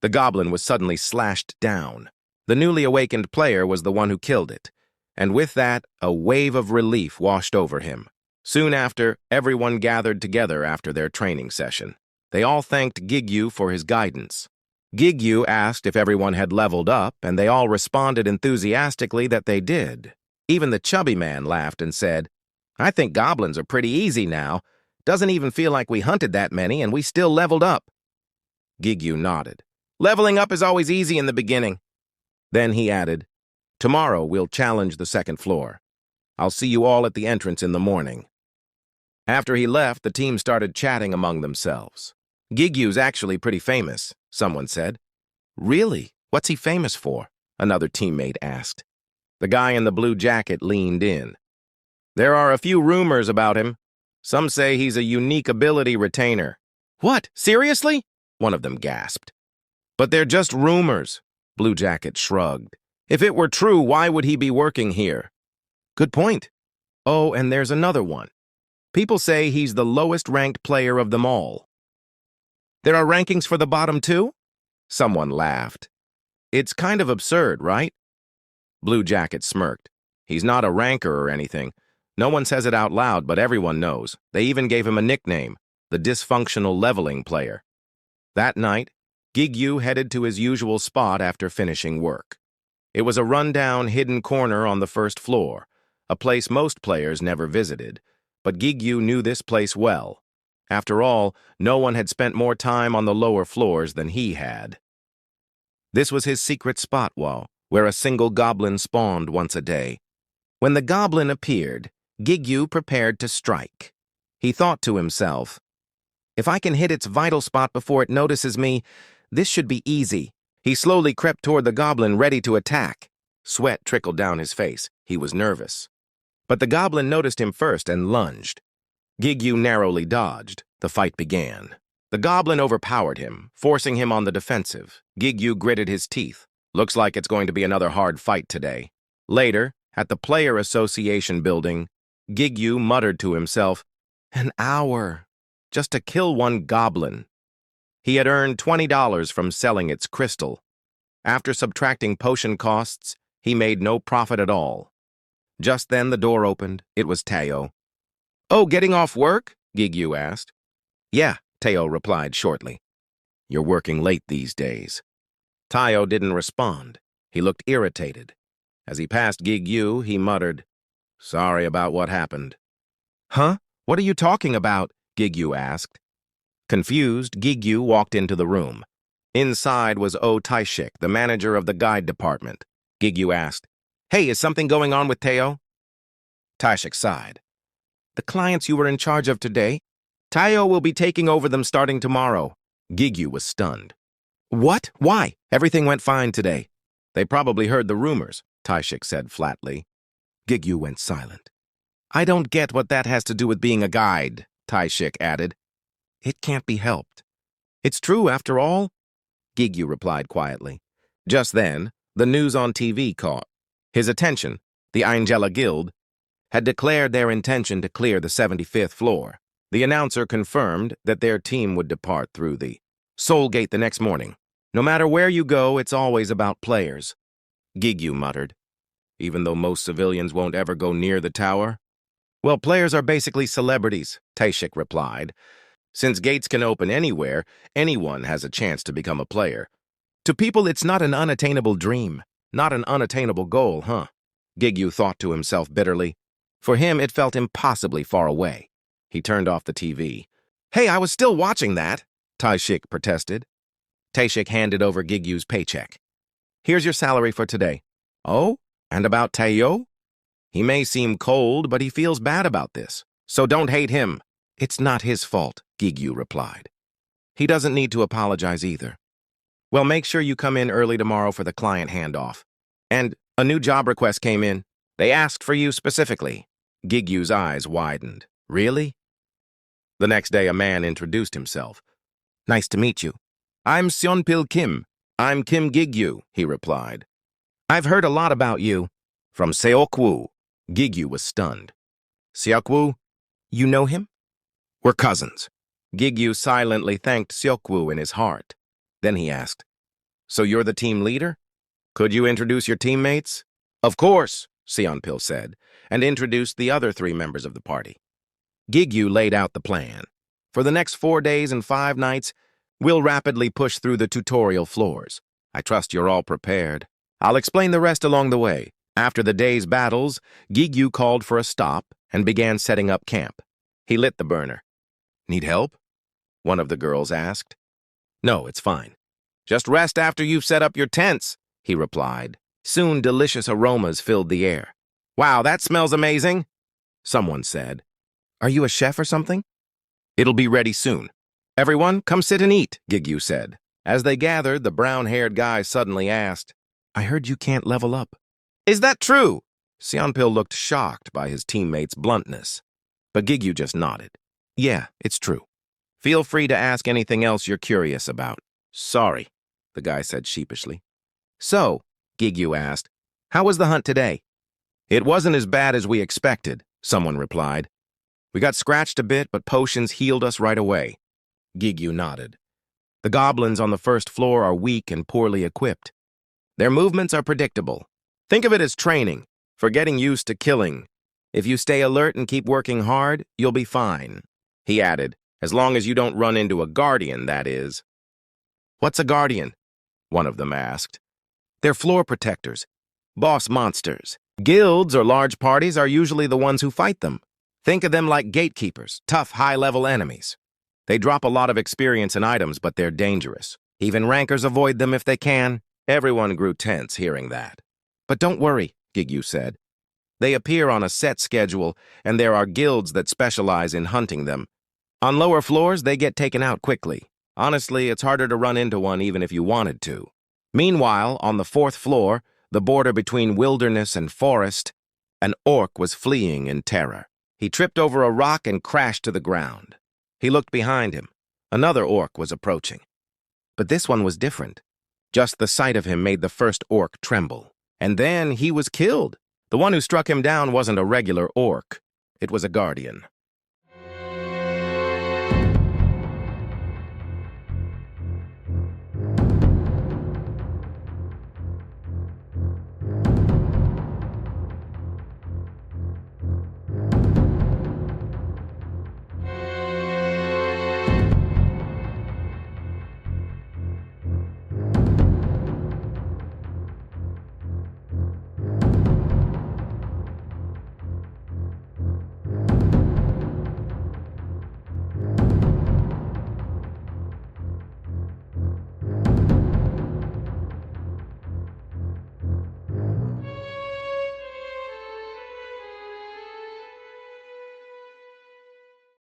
The goblin was suddenly slashed down. The newly awakened player was the one who killed it, and with that, a wave of relief washed over him. Soon after, everyone gathered together after their training session. They all thanked Gigyu for his guidance. Gigyu asked if everyone had leveled up, and they all responded enthusiastically that they did. Even the chubby man laughed and said, "I think goblins are pretty easy now. Doesn't even feel like we hunted that many, and we still leveled up." Gigyu nodded. "Leveling up is always easy in the beginning." Then he added, "Tomorrow we'll challenge the second floor. I'll see you all at the entrance in the morning." After he left, the team started chatting among themselves. "Gigyu's actually pretty famous," someone said. "Really? What's he famous for?" another teammate asked. The guy in the blue jacket leaned in. "There are a few rumors about him. Some say he's a unique ability retainer." "What? Seriously?" one of them gasped. "But they're just rumors," Blue Jacket shrugged. "If it were true, why would he be working here?" "Good point. Oh, and there's another one. People say he's the lowest-ranked player of them all." "There are rankings for the bottom too?" Someone laughed. "It's kind of absurd, right?" Blue Jacket smirked. "He's not a ranker or anything. No one says it out loud, but everyone knows. They even gave him a nickname, the dysfunctional leveling player." That night, Gigyu headed to his usual spot after finishing work. It was a rundown, hidden corner on the first floor, a place most players never visited, but Gigyu knew this place well. After all, no one had spent more time on the lower floors than he had. This was his secret spot where a single goblin spawned once a day. When the goblin appeared, Gigyu prepared to strike. He thought to himself, "If I can hit its vital spot before it notices me, this should be easy." He slowly crept toward the goblin, ready to attack. Sweat trickled down his face. He was nervous. But the goblin noticed him first and lunged. Gigyu narrowly dodged. The fight began. The goblin overpowered him, forcing him on the defensive. Gigyu gritted his teeth. "Looks like it's going to be another hard fight today." Later, at the Player Association building, Gigyu muttered to himself, "An hour, just to kill one goblin." He had earned $20 from selling its crystal. After subtracting potion costs, he made no profit at all. Just then the door opened. It was Teo. "Oh, getting off work?" Gigyu asked. "Yeah," Teo replied shortly. "You're working late these days." Teo didn't respond. He looked irritated. As he passed Gigyu, he muttered, "Sorry about what happened." "Huh? What are you talking about?" Gigyu asked. Confused, Gigyu walked into the room. Inside was Taishik, the manager of the guide department. Gigyu asked, "Hey, is something going on with Teo?" Taishik sighed. "The clients you were in charge of today, Teo will be taking over them starting tomorrow." Gigyu was stunned. "What? Why? Everything went fine today." "They probably heard the rumors," Taishik said flatly. Gigyu went silent. "I don't get what that has to do with being a guide," Taishik added. "It can't be helped. It's true after all," Gigyu replied quietly. Just then, the news on TV caught his attention. The Angela Guild had declared their intention to clear the 75th floor. The announcer confirmed that their team would depart through the Soul Gate the next morning. "No matter where you go, it's always about players," Gigyu muttered. "Even though most civilians won't ever go near the tower?" "Well, players are basically celebrities," Taishik replied. "Since gates can open anywhere, anyone has a chance to become a player. To people, it's not an unattainable dream, not an unattainable goal, huh?" Gigyu thought to himself bitterly. For him, it felt impossibly far away. He turned off the TV. "Hey, I was still watching that," Taishik protested. Taishik handed over Gigyu's paycheck. "Here's your salary for today." "Oh? And about Teo?" "He may seem cold, but he feels bad about this. So don't hate him." "It's not his fault," Gigyu replied. "He doesn't need to apologize either." "Well, make sure you come in early tomorrow for the client handoff." "And a new job request came in. They asked for you specifically." Gigyu's eyes widened. "Really?" The next day, a man introduced himself. "Nice to meet you." "I'm Seonpil Kim. I'm Kim Gigyu," he replied. "I've heard a lot about you." "From Seokwu." Gigyu was stunned. "Seokwu? You know him?" "We're cousins." Gigyu silently thanked Seokwu in his heart. Then he asked, So you're the team leader? Could you introduce your teammates? Of course, Seonpil said, and introduced the other 3 members of the party. Gigyu laid out the plan. For the next 4 days and 5 nights, we'll rapidly push through the tutorial floors. I trust you're all prepared. I'll explain the rest along the way. After the day's battles, Gigyu called for a stop and began setting up camp. He lit the burner. Need help? One of the girls asked. No, it's fine. Just rest after you've set up your tents, he replied. Soon delicious aromas filled the air. Wow, that smells amazing, someone said. Are you a chef or something? It'll be ready soon. Everyone, come sit and eat, Gigyu said. As they gathered, the brown-haired guy suddenly asked, I heard you can't level up. Is that true? Seonpil looked shocked by his teammate's bluntness. But Gigyu just nodded. Yeah, it's true. Feel free to ask anything else you're curious about. Sorry, the guy said sheepishly. So, Gigyu asked, how was the hunt today? It wasn't as bad as we expected, someone replied. We got scratched a bit, but potions healed us right away. Gigyu nodded. The goblins on the first floor are weak and poorly equipped. Their movements are predictable. Think of it as training, for getting used to killing. If you stay alert and keep working hard, you'll be fine. He added, as long as you don't run into a guardian, that is. What's a guardian? One of them asked. They're floor protectors, boss monsters. Guilds or large parties are usually the ones who fight them. Think of them like gatekeepers, tough, high-level enemies. They drop a lot of experience and items, but they're dangerous. Even rankers avoid them if they can. Everyone grew tense hearing that. But don't worry, Gigyu said. They appear on a set schedule, and there are guilds that specialize in hunting them. On lower floors, they get taken out quickly. Honestly, it's harder to run into one even if you wanted to. Meanwhile, on the 4th floor, the border between wilderness and forest, an orc was fleeing in terror. He tripped over a rock and crashed to the ground. He looked behind him. Another orc was approaching. But this one was different. Just the sight of him made the first orc tremble. And then he was killed. The one who struck him down wasn't a regular orc. It was a guardian.